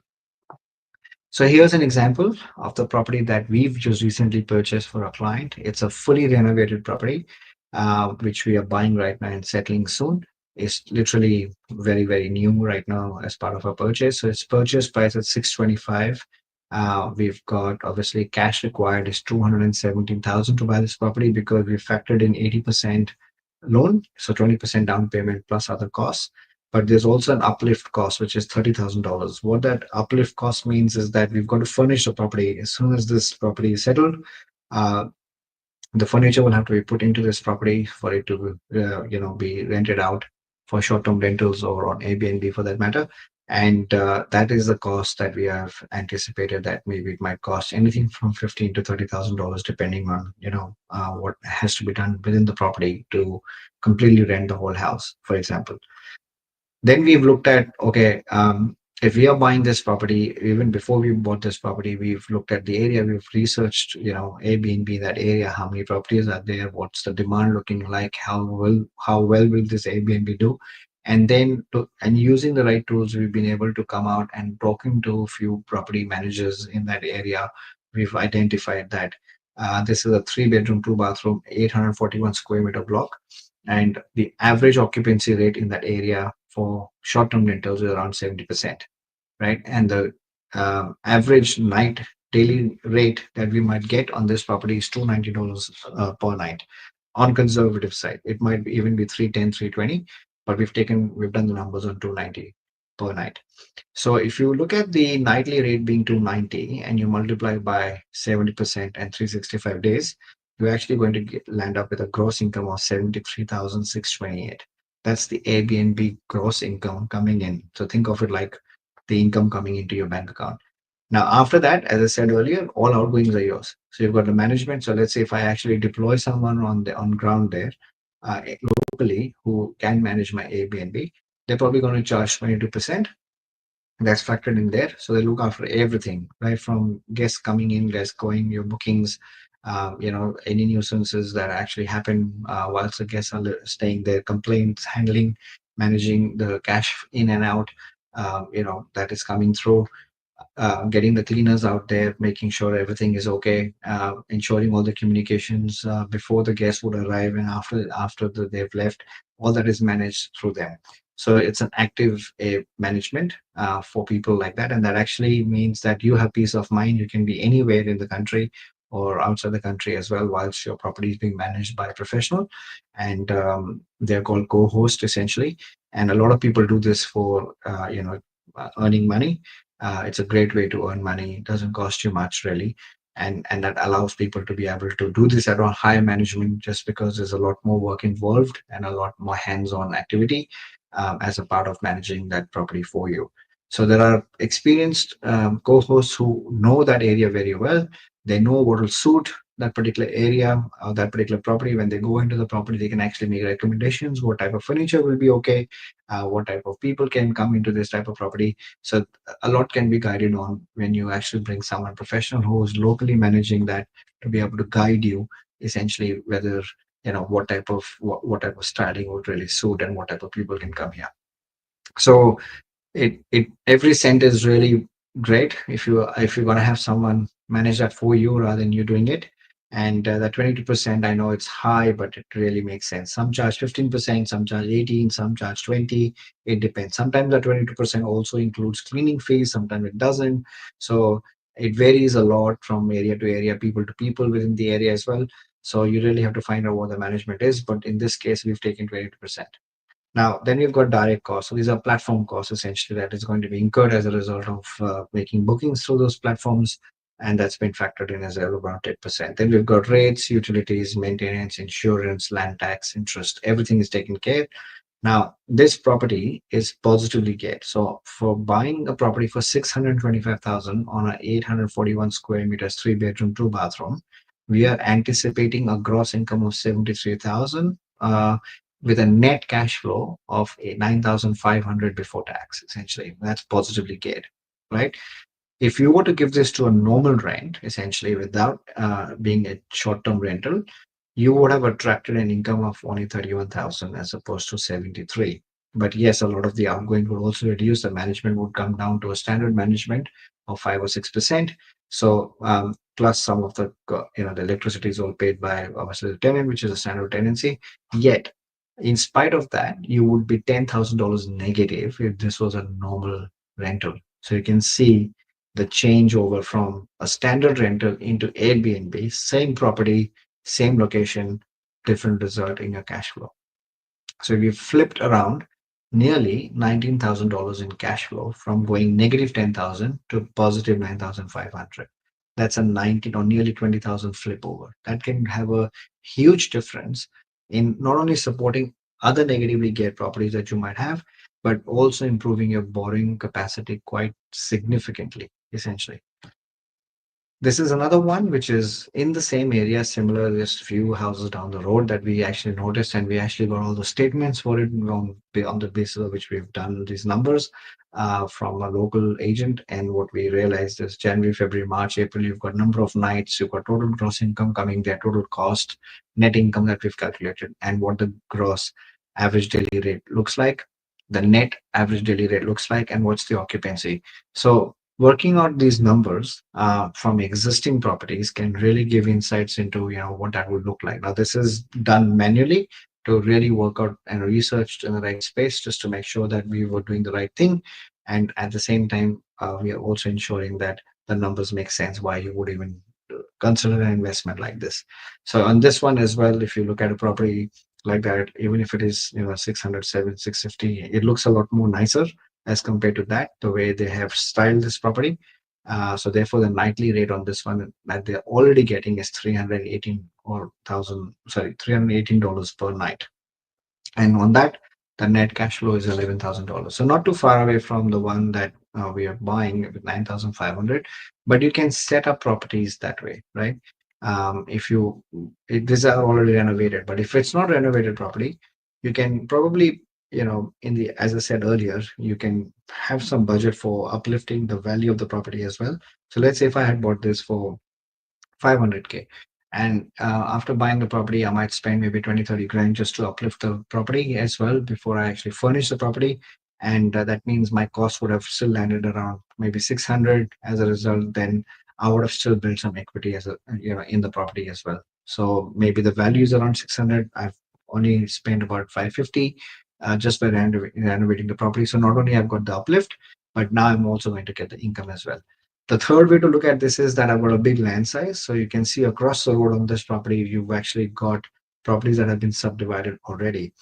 So here's an example of the property that we've just recently purchased for a client. It's a fully renovated property, which we are buying right now and settling soon. It's literally very, very new right now as part of our purchase. So its purchase price at 625. We've got obviously cash required is 217,000 to buy this property because we factored in 80% loan, so 20% down payment plus other costs. But there's also an uplift cost, which is $30,000. What that uplift cost means is that we've got to furnish the property. As soon as this property is settled, uh, the furniture will have to be put into this property for it to be rented out for short-term rentals or on Airbnb for that matter. And that is the cost that we have anticipated, that maybe it might cost anything from $15,000 to $30,000 depending on what has to be done within the property to completely rent the whole house, for example. Then we've looked at, okay, if we are buying this property, even before we bought this property, we've looked at the area, we've researched, Airbnb, that area, how many properties are there, what's the demand looking like, how well will this Airbnb do? And then and using the right tools, we've been able to come out and talking to a few property managers in that area. We've identified that this is a 3 bedroom, 2 bathroom, 841 square meter block, and the average occupancy rate in that area for short-term rentals is around 70%, right? And the average night daily rate that we might get on this property is $290 per night. On conservative side, it might even be 310, 320, but we've done the numbers on 290 per night. So if you look at the nightly rate being 290 and you multiply by 70% and 365 days, you're actually going to land up with a gross income of 73,628. That's the Airbnb gross income coming in. So think of it like the income coming into your bank account. Now, after that, as I said earlier, all outgoings are yours. So you've got the management. So let's say if I actually deploy someone on ground there locally who can manage my Airbnb, they're probably going to charge 22%. That's factored in there. So they look after everything, right? From guests coming in, guests going, your bookings, any nuisances that actually happen whilst the guests are staying there, complaints, handling, managing the cash in and out, that is coming through, getting the cleaners out there, making sure everything is okay, ensuring all the communications before the guests would arrive and they've left, all that is managed through them. So it's an active management for people like that, and that actually means that you have peace of mind. You can be anywhere in the country or outside the country as well, whilst your property is being managed by a professional, and they're called co-host essentially. And a lot of people do this for earning money. It's a great way to earn money. It doesn't cost you much really, and that allows people to be able to do this at a higher management, just because there's a lot more work involved and a lot more hands-on activity as a part of managing that property for you. So there are experienced co-hosts who know that area very well. They know what will suit that particular area or that particular property. When they go into the property, they can actually make recommendations. What type of furniture will be okay? What type of people can come into this type of property? So a lot can be guided on when you actually bring someone professional who is locally managing that, to be able to guide you essentially whether what type of styling would really suit and what type of people can come here. So it every cent is really great if you're going to have someone manage that for you rather than you doing it. And that 22%, I know it's high, but it really makes sense. Some charge 15%, some charge 18, some charge 20. It depends. Sometimes that 22% also includes cleaning fees, sometimes it doesn't. So it varies a lot from area to area, people to people within the area as well. So you really have to find out what the management is, but in this case we've taken 22%. Now, then we've got direct costs. So these are platform costs essentially that is going to be incurred as a result of making bookings through those platforms. And that's been factored in as well, around 10%. Then we've got rates, utilities, maintenance, insurance, land tax, interest. Everything is taken care. Now, this property is positively geared. So for buying a property for 625,000 on a 841 square meters, 3 bedroom, 2 bathroom, we are anticipating a gross income of 73,000 with a net cash flow of 9,500 before tax. Essentially, that's positively geared, right? If you were to give this to a normal rent, essentially without being a short-term rental, you would have attracted an income of only 31,000 as opposed to 73. But yes, a lot of the outgoing would also reduce. The management would come down to a standard management of 5 or 6%. So plus some of the electricity is all paid by obviously the tenant, which is a standard tenancy. Yet, in spite of that, you would be $10,000 negative if this was a normal rental. So you can see the changeover from a standard rental into Airbnb, same property, same location, different result in your cash flow. So we flipped around nearly $19,000 in cash flow from going negative 10,000 to positive 9,500. That's a 19 or nearly 20,000 flip over. That can have a huge difference in not only supporting other negatively geared properties that you might have, but also improving your borrowing capacity quite significantly, essentially. This is another one which is in the same area, similar, just few houses down the road that we actually noticed, and we actually got all the statements for it on the basis of which we've done these numbers from a local agent. And what we realized is January, February, March, April, you've got number of nights, you've got total gross income coming there, total cost, net income that we've calculated, and what the gross average daily rate looks like, the net average daily rate looks like, and what's the occupancy. So working out these numbers from existing properties can really give insights into what that would look like. Now this is done manually to really work out and researched in the right space, just to make sure that we were doing the right thing, and at the same time we are also ensuring that the numbers make sense, why you would even consider an investment like this. So on this one as well, if you look at a property like that, even if it is 600, 650, it looks a lot more nicer as compared to that, the way they have styled this property. So therefore, the nightly rate on this one that they're already getting is 318 or thousand, sorry, $318 per night. And on that, the net cash flow is $11,000. So not too far away from the one that we are buying with 9,500. But you can set up properties that way, right? These are already renovated, but if it's not renovated property, you can probably in the as I said earlier, you can have some budget for uplifting the value of the property as well. So let's say if I had bought this for 500K. And after buying the property, I might spend maybe 20, 30 grand just to uplift the property as well before I actually furnish the property. And that means my cost would have still landed around maybe 600. As a result, then I would have still built some equity in the property as well. So maybe the value is around 600. I've only spent about 550 just by renovating the property. So not only I've got the uplift, but now I'm also going to get the income as well. The third way to look at this is that I've got a big land size. So you can see across the road on this property, you've actually got properties that have been subdivided already.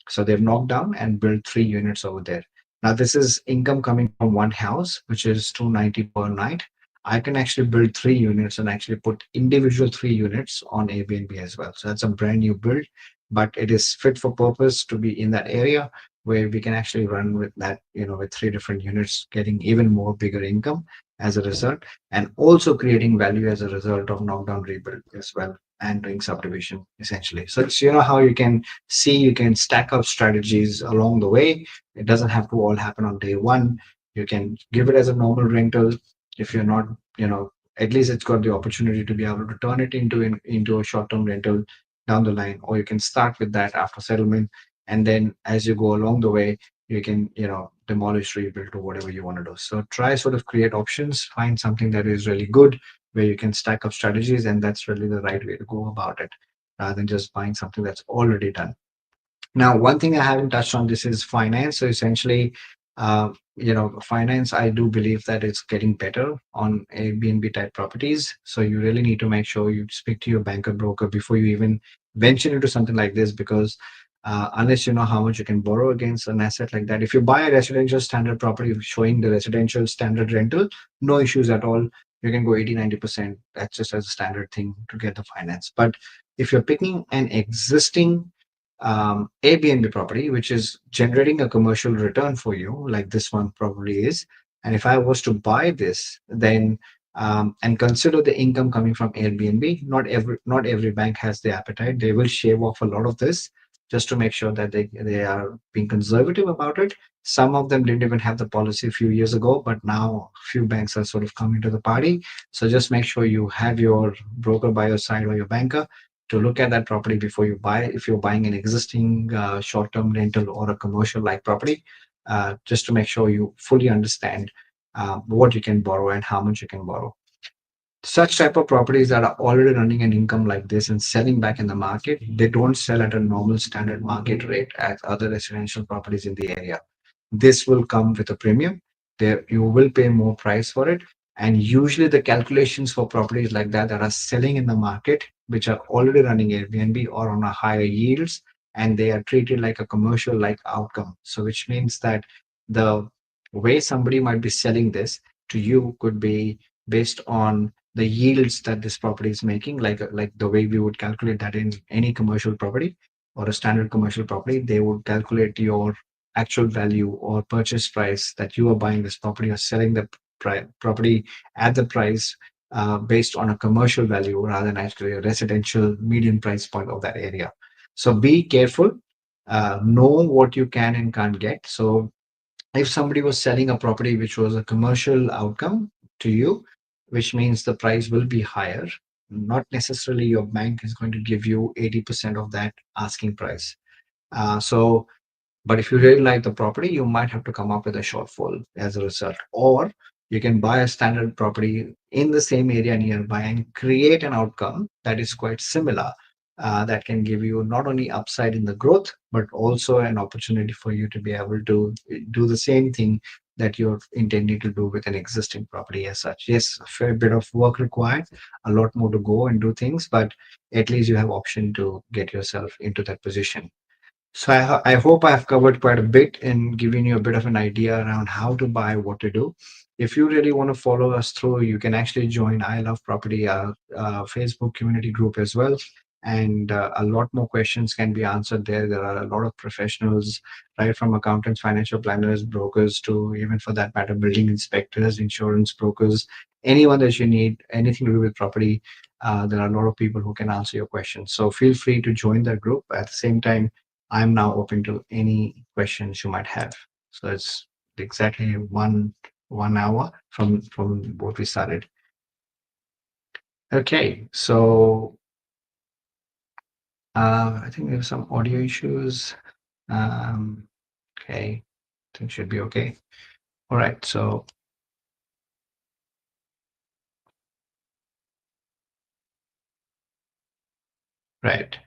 So they've knocked down and built 3 units over there. Now this is income coming from one house, which is 290 per night. I can actually build 3 units and actually put individual 3 units on Airbnb as well. So that's a brand new build, but it is fit for purpose to be in that area where we can actually run with that, with 3 different units, getting even more bigger income as a result, and also creating value as a result of knockdown rebuild as well and doing subdivision essentially. So it's how you can see you can stack up strategies along the way. It doesn't have to all happen on day one. You can give it as a normal rental if you're not, at least it's got the opportunity to be able to turn it into a short-term rental down the line, or you can start with that after settlement, and then as you go along the way, you can demolish, rebuild, or whatever you want to do. So try sort of create options, find something that is really good where you can stack up strategies, and that's really the right way to go about it rather than just buying something that's already done. Now, one thing I haven't touched on this is finance. So essentially, finance, I do believe that it's getting better on Airbnb type properties. So you really need to make sure you speak to your banker broker before you even venture into something like this, because unless you know how much you can borrow against an asset like that, if you buy a residential standard property showing the residential standard rental, no issues at all. You can go 80, 90%. That's just as a standard thing to get the finance. But if you're picking an existing Airbnb property, which is generating a commercial return for you, like this one probably is. And if I was to buy this, then and consider the income coming from Airbnb, not every bank has the appetite. They will shave off a lot of this just to make sure that they are being conservative about it. Some of them didn't even have the policy a few years ago, but now a few banks are sort of coming to the party. So just make sure you have your broker by your side or your banker to look at that property before you buy. If you're buying an existing short-term rental or a commercial-like property, just to make sure you fully understand what you can borrow and how much you can borrow. Such type of properties that are already running an income like this and selling back in the market, they don't sell at a normal standard market rate as other residential properties in the area. This will come with a premium. There you will pay more price for it. And usually the calculations for properties like that are selling in the market, which are already running Airbnb or on a higher yields, and they are treated like a commercial like outcome. So which means that the way somebody might be selling this to you could be based on the yields that this property is making, like the way we would calculate that in any commercial property or a standard commercial property. They would calculate your actual value or purchase price that you are buying this property or selling the property at the price based on a commercial value rather than actually a residential median price point of that area. So be careful, know what you can and can't get. So if somebody was selling a property which was a commercial outcome to you, which means the price will be higher, not necessarily your bank is going to give you 80% of that asking price. But if you really like the property, you might have to come up with a shortfall as a result. Or you can buy a standard property in the same area nearby and create an outcome that is quite similar, that can give you not only upside in the growth, but also an opportunity for you to be able to do the same thing that you're intending to do with an existing property as such. Yes, a fair bit of work required, a lot more to go and do things, but at least you have option to get yourself into that position. So I hope I've covered quite a bit and given you a bit of an idea around how to buy, what to do. If you really want to follow us through, you can actually join I Love Property, Facebook community group as well. And a lot more questions can be answered there. There are a lot of professionals, right from accountants, financial planners, brokers, to even for that matter, building inspectors, insurance brokers, anyone that you need, anything to do with property. There are a lot of people who can answer your questions. So feel free to join that group. At the same time, I'm now open to any questions you might have. So it's exactly 1 hour from what we started. Okay, so I think there were some audio issues. Um, okay, I think should be okay. All right, so right.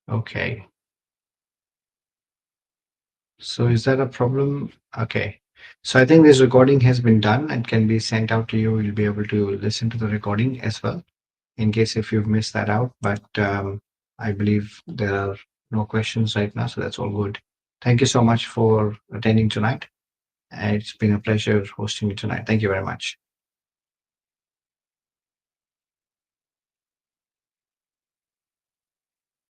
Okay. So is that a problem? Okay. So I think this recording has been done and can be sent out to you. You'll be able to listen to the recording as well in case if you've missed that out. But I believe there are no questions right now, so that's all good. Thank you so much for attending tonight. It's been a pleasure hosting you tonight. Thank you very much.